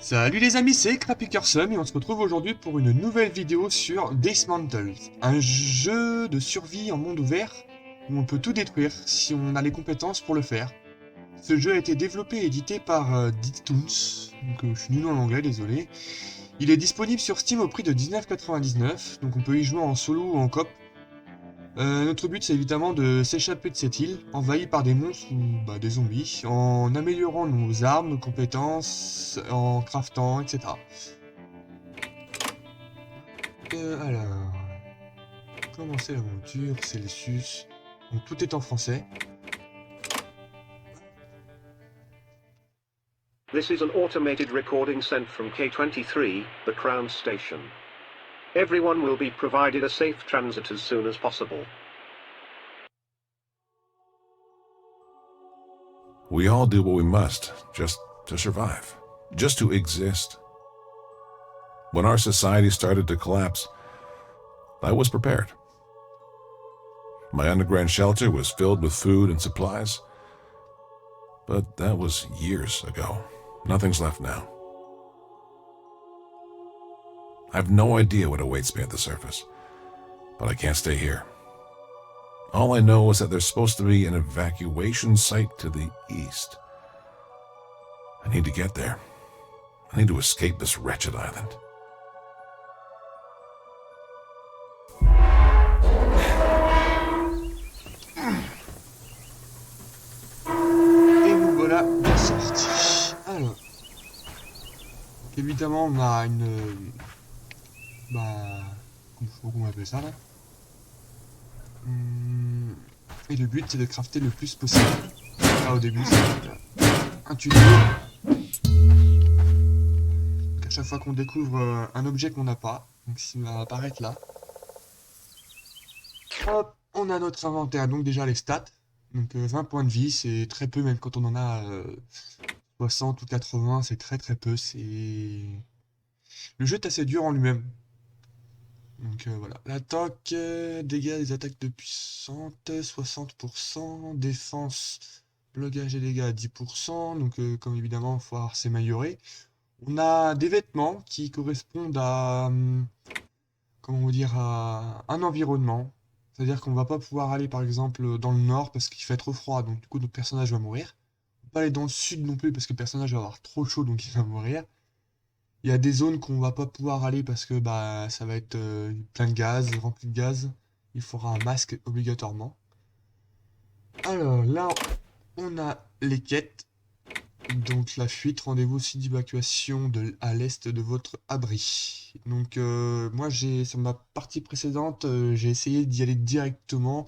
Salut les amis, c'est Crappycurson et on se retrouve aujourd'hui pour une nouvelle vidéo sur Dismantled, un jeu de survie en monde ouvert où on peut tout détruire si on a les compétences pour le faire. Ce jeu a été développé et édité par Ditoons, donc je suis nul en anglais, désolé. Il est disponible sur Steam au prix de 19,99 €, donc on peut y jouer en solo ou en coop. Notre but c'est évidemment de s'échapper de cette île, envahie par des monstres ou des zombies, en améliorant nos armes, nos compétences, en craftant, etc. Alors, commencer l'aventure, Celsius, donc tout est en français. This is an automated recording sent from K23, the Crown Station. Everyone will be provided a safe transit as soon as possible. We all do what we must, just to survive, just to exist. When our society started to collapse, I was prepared. My underground shelter was filled with food and supplies, but that was years ago. Nothing's left now. I have no idea what awaits me at the surface, but I can't stay here. All I know is that there's supposed to be an evacuation site to the east. I need to get there. I need to escape this wretched island. Et nous voilà bien sortis. Alors, donc évidemment on a une... comment on appelle ça là. Et le but c'est de crafter le plus possible. Là au début c'est un tuto. Donc à chaque fois qu'on découvre un objet qu'on n'a pas, donc il va apparaître là. Hop, on a notre inventaire, donc déjà les stats. Donc 20 points de vie, c'est très peu même quand on en a 60 ou 80, c'est très peu. Le jeu est assez dur en lui-même. Donc voilà, l'attaque, dégâts des attaques de puissante, 60%, défense, blocage et dégâts à 10%, donc comme évidemment il faut s'améliorer. On a des vêtements qui correspondent à, comment vous dire, à un environnement. C'est-à-dire qu'on va pas pouvoir aller par exemple dans le nord parce qu'il fait trop froid, donc du coup notre personnage va mourir. On peut pas aller dans le sud non plus parce que le personnage va avoir trop chaud, donc il va mourir. Il y a des zones qu'on va pas pouvoir aller parce que ça va être plein de gaz, rempli de gaz. Il faudra un masque obligatoirement. Alors là, on a les quêtes. Donc la fuite, rendez-vous au site d'évacuation à l'est de votre abri. Donc moi sur ma partie précédente, j'ai essayé d'y aller directement.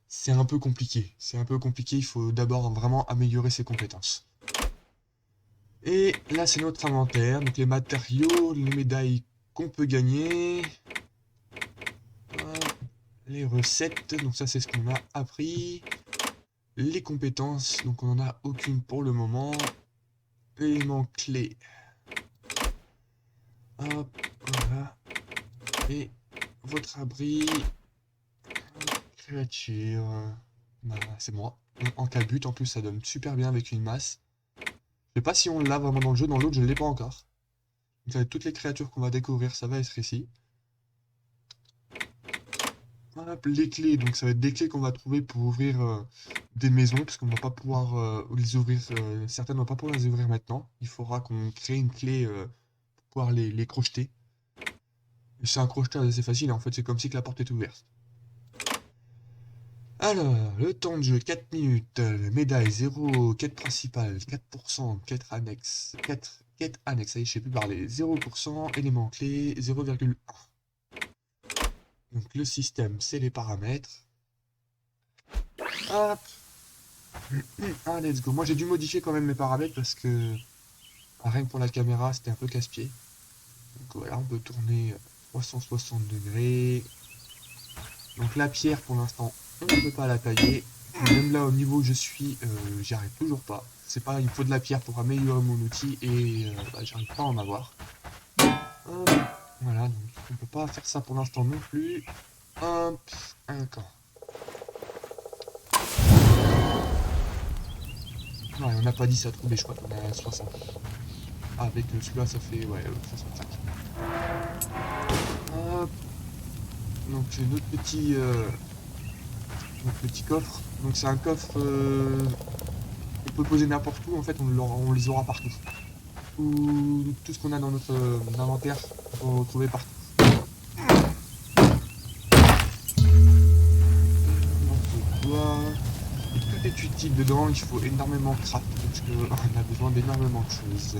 C'est un peu compliqué. Il faut d'abord vraiment améliorer ses compétences. Et là c'est notre inventaire, donc les matériaux, les médailles qu'on peut gagner, les recettes, donc ça c'est ce qu'on a appris, les compétences, donc on n'en a aucune pour le moment, éléments clés, hop, voilà, et votre abri, créature, c'est moi, en calbut en plus ça donne super bien avec une masse. Je sais pas si on l'a vraiment dans le jeu, dans l'autre je ne l'ai pas encore. Donc avec toutes les créatures qu'on va découvrir, ça va être ici. Hop, les clés, donc ça va être des clés qu'on va trouver pour ouvrir des maisons, parce qu'on va pas pouvoir les ouvrir, certaines ne vont pas pouvoir les ouvrir maintenant. Il faudra qu'on crée une clé pour pouvoir les crocheter. Et c'est un crochetage assez facile, en fait c'est comme si que la porte est ouverte. Alors, le temps de jeu 4 minutes, médaille 0, quête principale 4%, quête annexe, quête annexe, ça y est, je sais plus parler, 0%, élément clé 0,1. Donc le système, c'est les paramètres. Hop. Ah, let's go. Moi j'ai dû modifier quand même mes paramètres parce que rien que pour la caméra, c'était un peu casse-pied. Donc voilà, on peut tourner 360 degrés. Donc la pierre, pour l'instant, on ne peut pas la tailler. Même là, au niveau où je suis, j'y arrive toujours pas. C'est pas, il me faut de la pierre pour améliorer mon outil et j'arrive pas à en avoir. Hop. Voilà, donc on peut pas faire ça pour l'instant non plus. Hop, un camp. Ouais, on n'a pas dit ça trouver, je crois qu'on est à 60. Avec celui-là, ça fait ouais, 65. Hop. Donc c'est notre petit coffre. Donc c'est un coffre qu'on peut poser n'importe où. En fait, on les aura partout. Tout ce qu'on a dans notre inventaire, on peut le retrouver partout. Et tout est utile dedans, il faut énormément craft parce qu'on a besoin d'énormément de choses.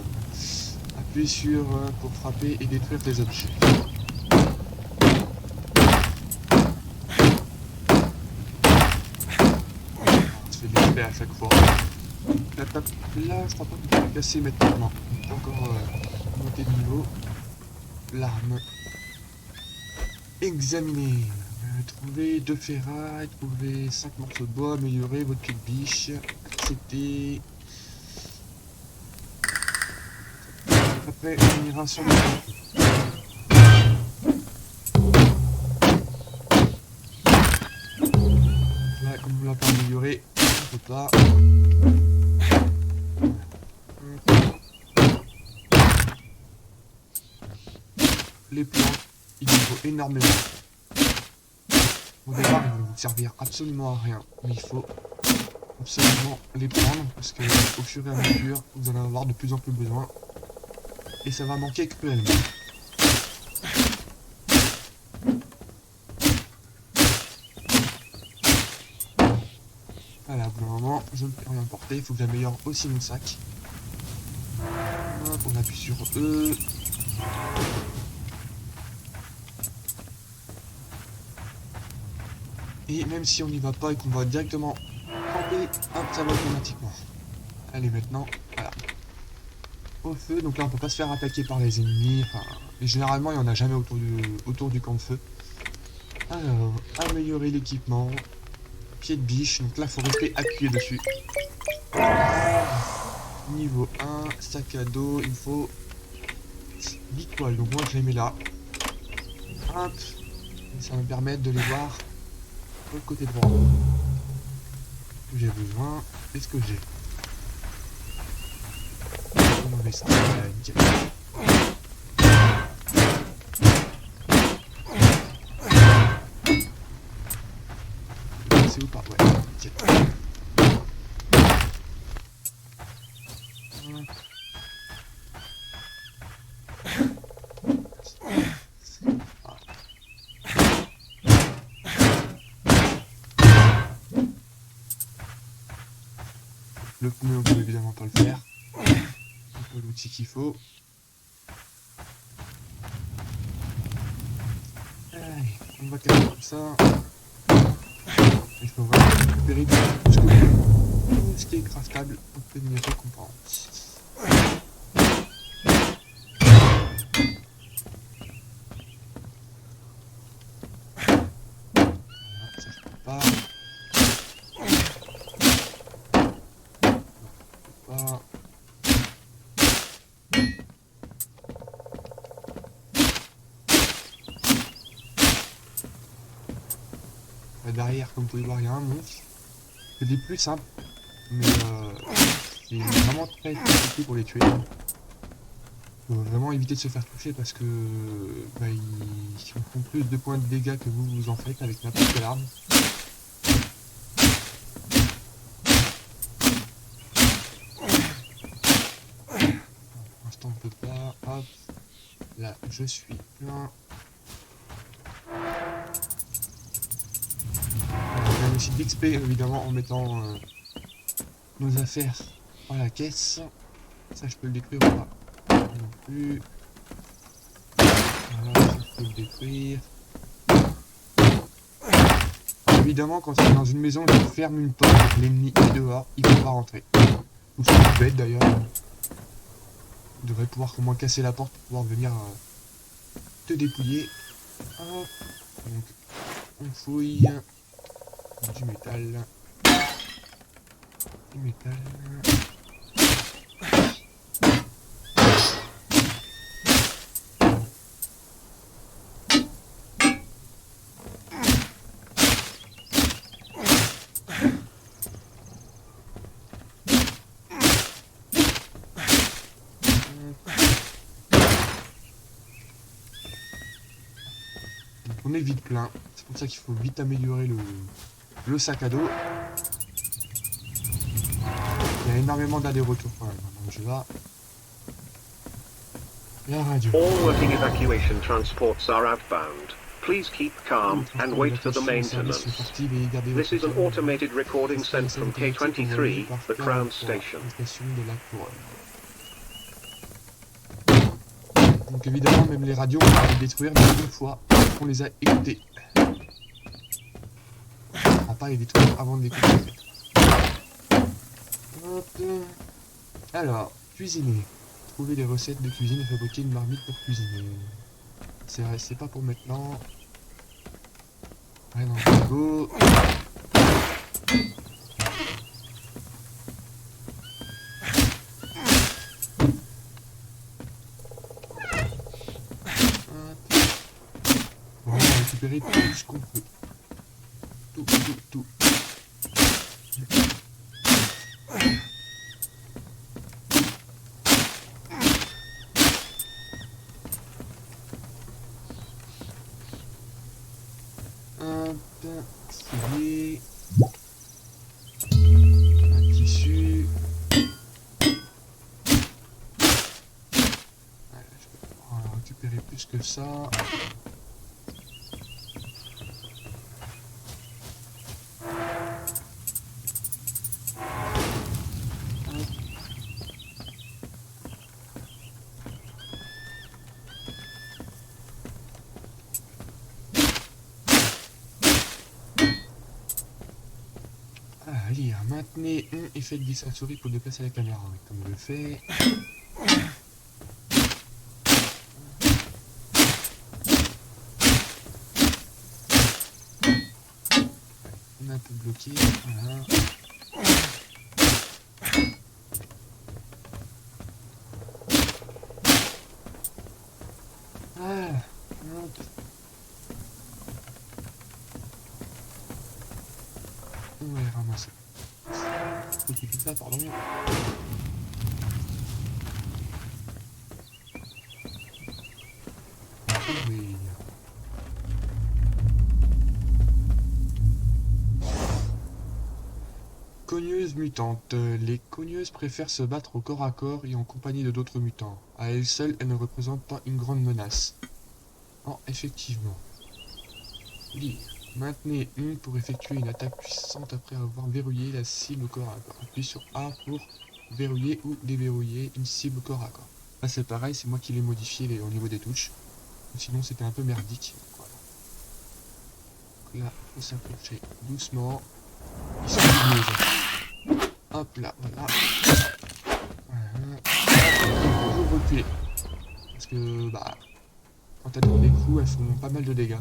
Appuyez sur pour frapper et détruire des objets. On se fait des effets à chaque fois. La table là, je crois pas qu'on peut la casser maintenant. Non, on peut encore monter de niveau. L'arme. Examiner. Trouver 2 ferrailles, trouver 5 morceaux de bois, améliorer votre pied de biche, accepter. Après, on ira sur le camp. Là, comme on l'a pas amélioré, on peut pas. Les plantes, il nous faut énormément. Au départ, ils vont vous servir absolument à rien, mais il faut absolument les prendre parce que au fur et à mesure, vous allez en avoir de plus en plus besoin et ça va manquer cruellement. Voilà, pour le moment, je ne peux rien porter, il faut que j'améliore aussi mon sac. Hop, on appuie sur E. Et même si on n'y va pas et qu'on va directement camper, hop, ça va automatiquement. Allez, maintenant, voilà. Au feu, donc là on peut pas se faire attaquer par les ennemis, enfin, et généralement il n'y en a jamais autour du camp de feu. Alors, améliorer l'équipement, pied de biche, donc là il faut rester appuyé dessus. Niveau 1, sac à dos, il me faut 10 toiles, donc moi je les mets là. Hop, et ça va me permettre de les voir le côté droit. Que j'ai besoin, et ce que j'ai. On met ça, nickel. C'est où pas? Ouais, nickel. Le pneu, on peut évidemment pas le faire. On peut l'outil qu'il faut. Allez, on va casser comme ça. Et je peux vraiment récupérer tout ce qui est craftable. On peut une récompense. Voilà, ça je peux pas. Pas. Derrière, comme vous pouvez voir, il y a un monstre. C'est des plus simples, mais c'est vraiment très compliqué pour les tuer. Il faut vraiment éviter de se faire toucher parce que bah, ils font plus de points de dégâts que vous en faites avec n'importe quelle arme. Pour l'instant on peut pas. Hop, là je suis plein. On gagne aussi de l'XP évidemment en mettant nos affaires dans la caisse. Ça je peux le détruire ou pas? Non plus. Voilà, ça je peux le détruire. Alors, évidemment quand on est dans une maison, on ferme une porte, l'ennemi est dehors, il ne peut pas rentrer. Ou c'est tout bête d'ailleurs. On devrait pouvoir au moins casser la porte pour pouvoir venir te dépouiller. Hop. Donc on fouille. Du métal. Du métal. Donc on est vite plein. C'est pour ça qu'il faut vite améliorer le sac à dos. Il y a énormément d'allers-retours quand même. Donc je vais... La radio. All working evacuation transports are outbound. Please keep calm and wait for the maintenance. This is an automated recording sent from K23, the Crown Station. Donc évidemment, même les radios, on va les détruire une fois qu'on les a écoutées. On va pas les détruire avant de les écouter. Hop. Alors, cuisiner. Trouver des recettes de cuisine et fabriquer une marmite pour cuisiner. C'est pas pour maintenant. Ouais, dans le frigo. On va récupérer tout ce qu'on peut. Tout. Filet. Un tissu. Voilà, je vais pouvoir en récupérer plus que ça. Lire, maintenez et faites glisser la souris pour déplacer la caméra, oui, comme je le fais. On est un peu bloqué, voilà. Ah, hop. On va les ramasser. Faut qu'il fait ça, pardon. Oui. Cogneuses mutantes. Les cogneuses préfèrent se battre au corps à corps et en compagnie de d'autres mutants. À elles seules, elles ne représentent pas une grande menace. Oh, effectivement. Lire. Maintenez une pour effectuer une attaque puissante après avoir verrouillé la cible corps à corps. Appuyez sur A pour verrouiller ou déverrouiller une cible corps à corps. Là c'est pareil, c'est moi qui l'ai modifié au niveau des touches. Sinon c'était un peu merdique. Voilà. Donc là, il faut s'approcher doucement. Ils sont lumineux. Hop là, voilà. Voilà. Toujours reculer. Parce que bah quand elles donnent des coups, elles font pas mal de dégâts.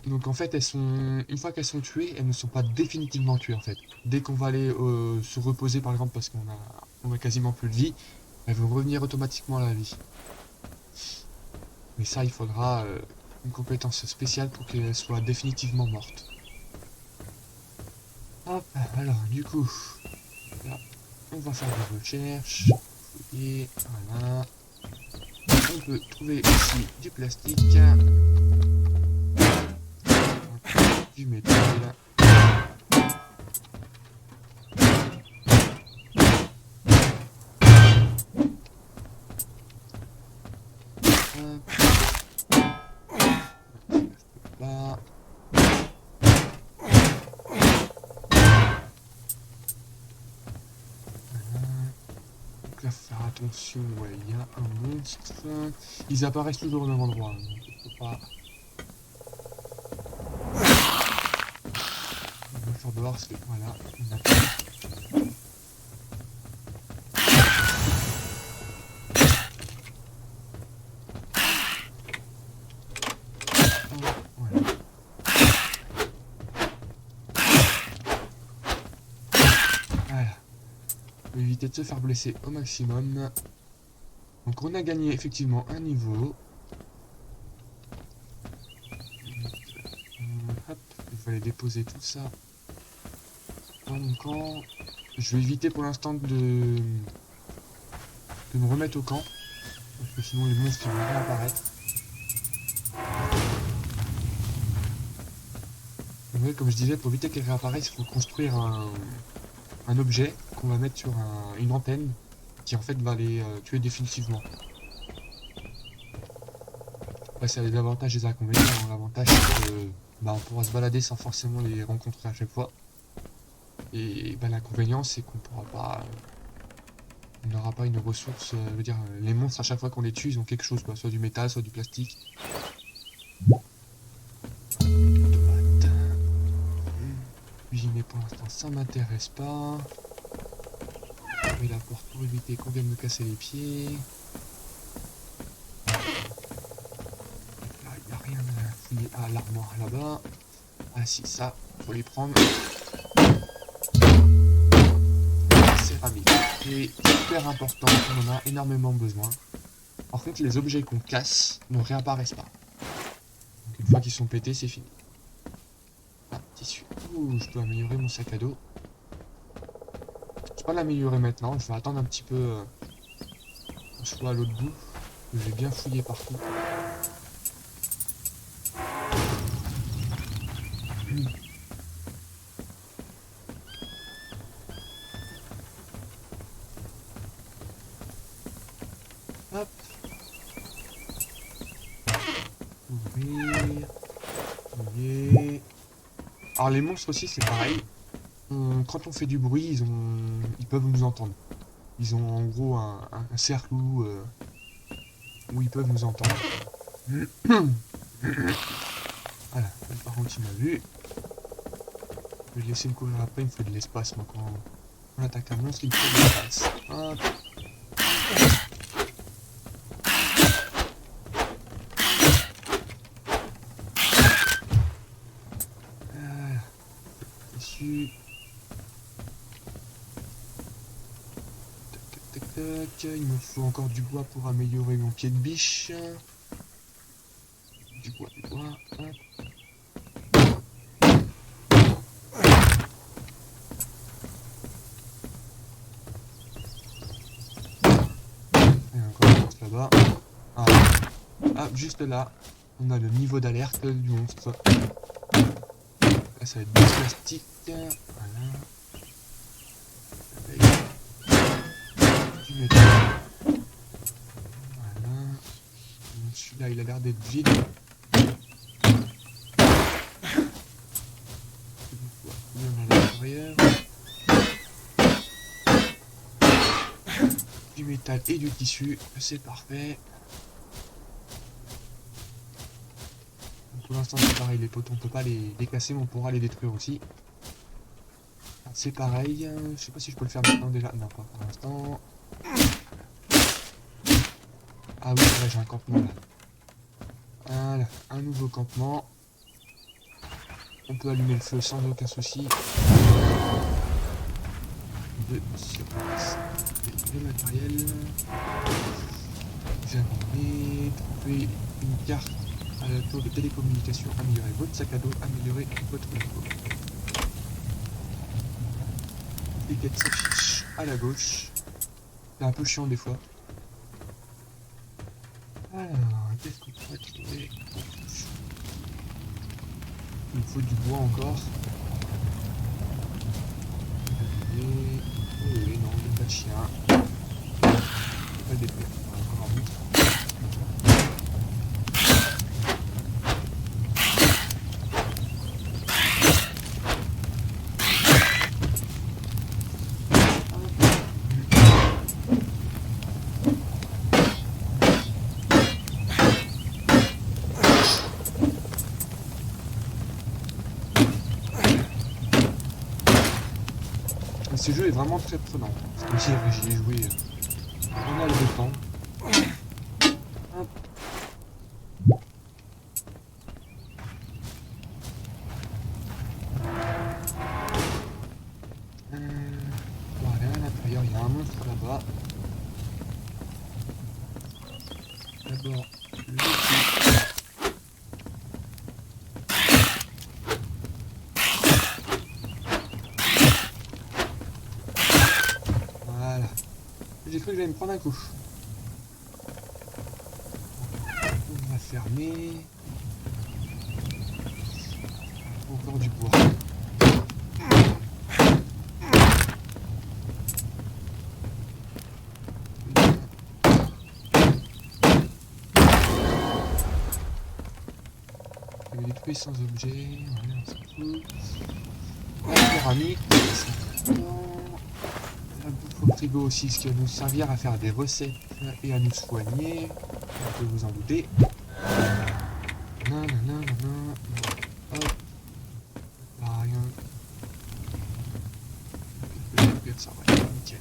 Donc en fait, une fois qu'elles sont tuées, elles ne sont pas définitivement tuées en fait. Dès qu'on va aller se reposer par exemple parce qu'on a quasiment plus de vie, elles vont revenir automatiquement à la vie. Mais ça, il faudra une compétence spéciale pour qu'elles soient définitivement mortes. Hop, alors du coup, là, on va faire des recherches. Et voilà. On peut trouver ici du plastique. Du métal. Là. Donc là, faut faire attention, ouais, il y a un monstre. Ils apparaissent toujours au même endroit, donc il faut pas... On va faire dehors, c'est... Voilà, on a... Voilà. Voilà. Faut éviter de se faire blesser au maximum. Donc on a gagné effectivement un niveau. Hop, il fallait déposer tout ça dans mon camp. Je vais éviter pour l'instant de me remettre au camp. Parce Parce que sinon les monstres vont réapparaître. Ouais, comme je disais, pour éviter qu'elles réapparaissent, il faut construire un objet qu'on va mettre sur une antenne qui en fait va les tuer définitivement. Après, ça a des avantages et des inconvénients. L'avantage, c'est que on pourra se balader sans forcément les rencontrer à chaque fois. Et l'inconvénient, c'est qu'on pourra pas. On n'aura pas une ressource. Je veux dire, les monstres, à chaque fois qu'on les tue, ils ont quelque chose, quoi. Soit du métal, soit du plastique. Tomate. Cuisiner pour l'instant, ça m'intéresse pas. Fermer la porte pour éviter qu'on vienne me casser les pieds. Là, il n'y a rien à fouiller à l'armoire là-bas. Ah si, ça, faut les prendre. Céramique. C'est super important, on en a énormément besoin. En fait, les objets qu'on casse ne réapparaissent pas. Donc une fois qu'ils sont pétés, c'est fini. Ah, tissu. Ouh, je peux améliorer mon sac à dos. Je peux pas l'améliorer maintenant, je vais attendre un petit peu qu'on soit à l'autre bout. Que j'ai bien fouillé partout. Hop. Ouvrir. Ouvrir. Alors les monstres aussi c'est pareil. Quand on fait du bruit, ils peuvent nous entendre. Ils ont en gros un cercle où ils peuvent nous entendre. Voilà, par contre il m'a vu. Je vais le laisser me courir après, il me fait de l'espace moi quand on attaque un monstre, il me fait de l'espace. Hop. Voilà. Dessus. Tac, tac, tac, tac. Il me faut encore du bois pour améliorer mon pied de biche. Du bois, hop. Et encore un monstre là-bas. Ah, juste là, on a le niveau d'alerte du monstre. Là, ça va être du plastique. Voilà. Avec du métal. Voilà. Celui-là, il a l'air d'être vide. Il y en a à l'intérieur. Du métal et du tissu, c'est parfait. Pour l'instant c'est pareil, les poteaux on peut pas les casser mais on pourra les détruire aussi. C'est pareil, je sais pas si je peux le faire maintenant déjà, non pas pour l'instant. Ah oui là j'ai un campement là. Voilà, un nouveau campement. On peut allumer le feu sans aucun souci. De surface. Le matériel. J'avais trouvé une carte à la tour de télécommunication, améliorer votre sac à dos, améliorer votre niveau. Les quêtes s'affichent à la gauche. C'est un peu chiant des fois. Alors, qu'est-ce qu'on pourrait trouver? Il me faut du bois encore. Oui, non, il n'y a pas de chien. Je peux pas le détruire. Encore un monstre. Ce jeu est vraiment très prenant. C'est comme si j'y ai joué pas mal de temps. Hop. Voilà, à l'intérieur, il y a un monstre là-bas. D'abord, le petit. Voilà. J'ai cru que j'allais me prendre un coup. fermé. Encore du bois. Je vais détruire sans objet. Ouais, on s'en fout. La céramique. La bouffe au frigo aussi, ce qui va nous servir à faire des recettes et à nous soigner. On peut vous en douter. Hop. Là, rien. Ça va, nickel.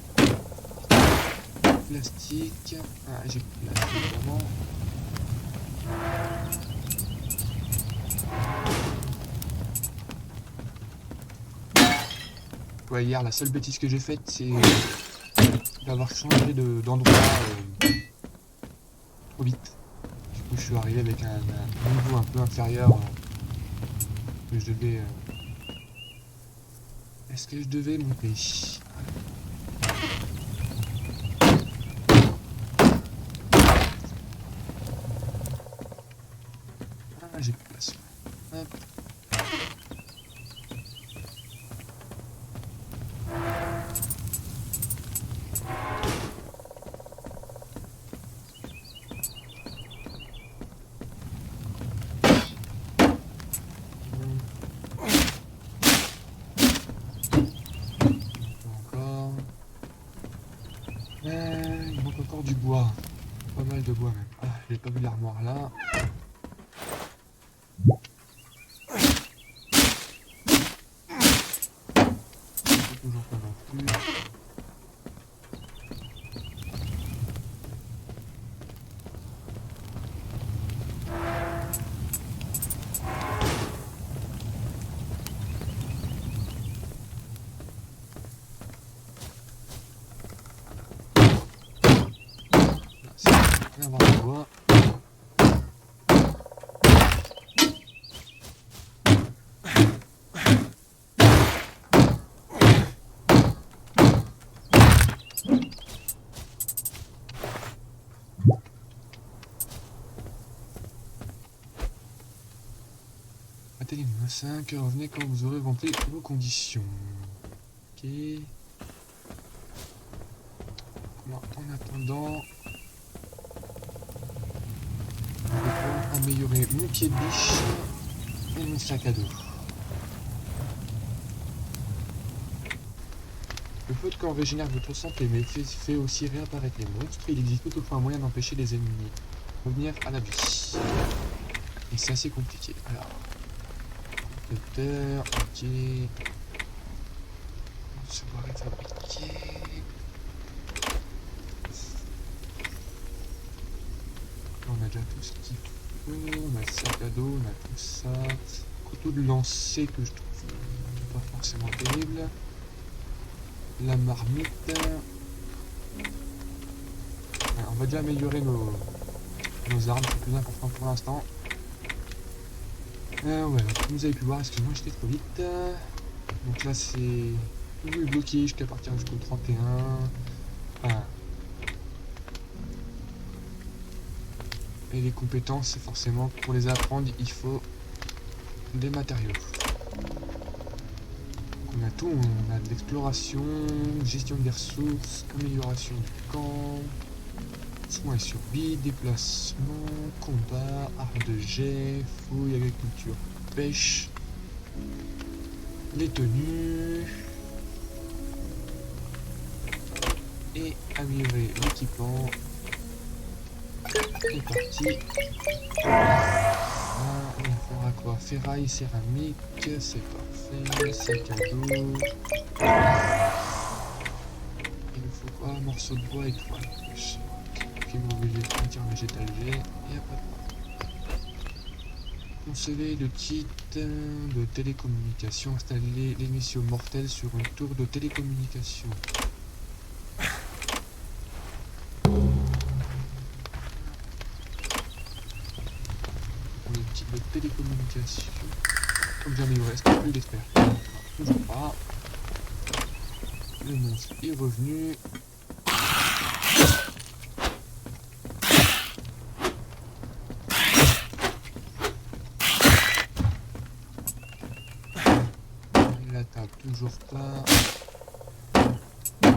Plastique. Ah, j'ai plus de plastique évidemment. Ouais, hier, la seule bêtise que j'ai faite, c'est d'avoir changé d'endroit trop vite. Du coup, je suis arrivé avec un niveau un peu inférieur que je devais. Est-ce que je devais monter? Ah, j'ai plus de place. Hop. Il manque encore du bois. Pas mal de bois même. Ah, j'ai pas vu l'armoire là. Toujours pas non plus. Rien à voir de bois. Atteignez le 5, revenez quand vous aurez rempli vos conditions. Ok. Moi, en attendant, je vais pouvoir améliorer mon pied de biche et mon sac à dos. Le feu de camp régénère votre santé, mais fait aussi réapparaître les monstres. Il existe toutefois un moyen d'empêcher les ennemis de revenir à la vie. Et c'est assez compliqué. Alors, compléteur, ok. Recevoir et fabriquer. On a déjà tout ce qu'il faut. On a le sac à dos, on a tout ça. Couteau de lancer que je trouve pas forcément terrible. La marmite. Ouais, on va déjà améliorer nos armes, c'est plus important pour l'instant. Ouais, donc, comme vous avez pu voir, excusez-moi, j'étais trop vite. Donc là, c'est tout est bloqué jusqu'à partir jusqu'au 31. Enfin, et les compétences, c'est forcément pour les apprendre, il faut des matériaux. On a tout, on a de l'exploration, gestion des ressources, amélioration du camp, soins et survie, déplacement, combat, arme de jet, fouille, agriculture, pêche, les tenues, et améliorer l'équipement. C'est parti. Ah, il faudra quoi? Ferraille, céramique, c'est parfait, sac à dos. Il nous faut quoi? Morceau de bois et toile. Fibre végétale, matière végétale G, et après. Concevez le kit de télécommunication. Installez l'émission mortelle sur une tour de télécommunication. Le kit de télécommunication. Comme j'ai amélioré, est-ce qu'il y a plus d'experts? Toujours pas. Le monstre est revenu. Ça toujours pas.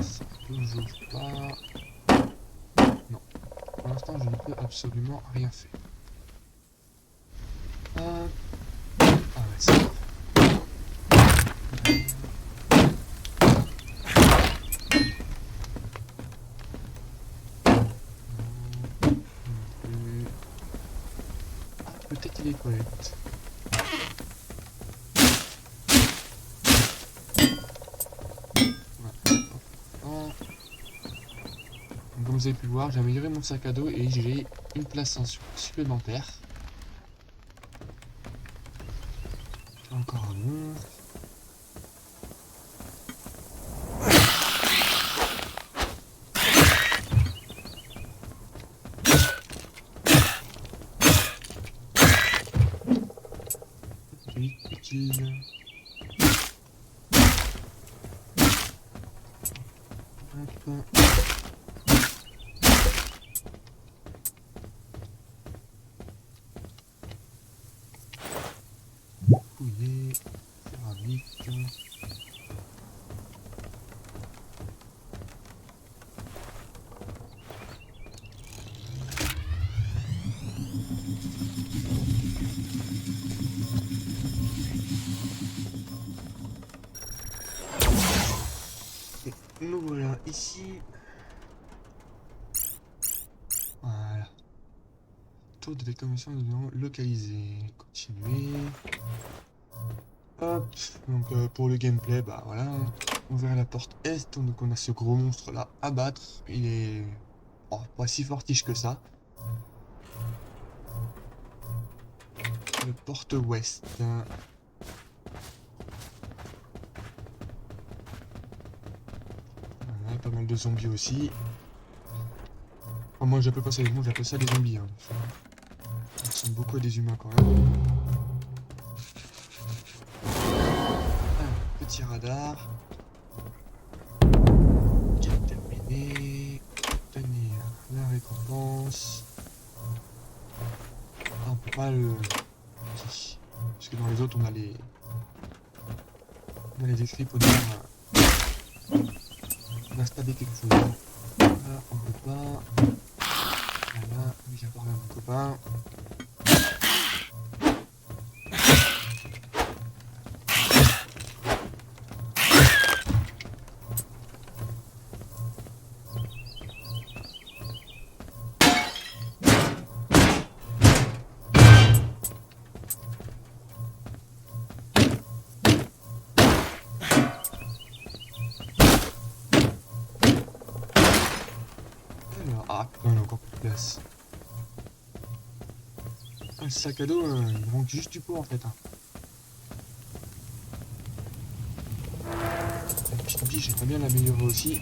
Ça toujours pas. Non. Pour l'instant, je ne peux absolument rien faire. Ah ouais, c'est bon. Peut-être les toilettes. Comme vous avez pu le voir, j'ai amélioré mon sac à dos et j'ai une place supplémentaire. Encore un monstre. Utile. Hop. Fouiller, céramique. Et nous voilà ici. Voilà. Tour de décommission localisé. Continuer. Hop. Donc pour le gameplay, bah voilà. Ouvrir la porte est. Donc on a ce gros monstre là à battre. Il est pas si fortiche que ça. Le porte ouest. Voilà, pas mal de zombies aussi. Oh, moi j'appelle pas ça des monstres, j'appelle ça des zombies. Hein. Ils ressemblent beaucoup à des humains quand même. Ah, petit radar. Quête terminée. Obtenir la récompense. Ah, on peut pas le... Si. Parce que dans les autres on a les... On a les écrits pour dire... On a stabé quelque chose. Là, on peut pas... Voilà, viens parler à mon copain. Ah putain, il y a encore plus de place. Ah, le sac à dos, il manque juste du pot en fait. Hein. La petite biche, j'aimerais bien l'améliorer aussi.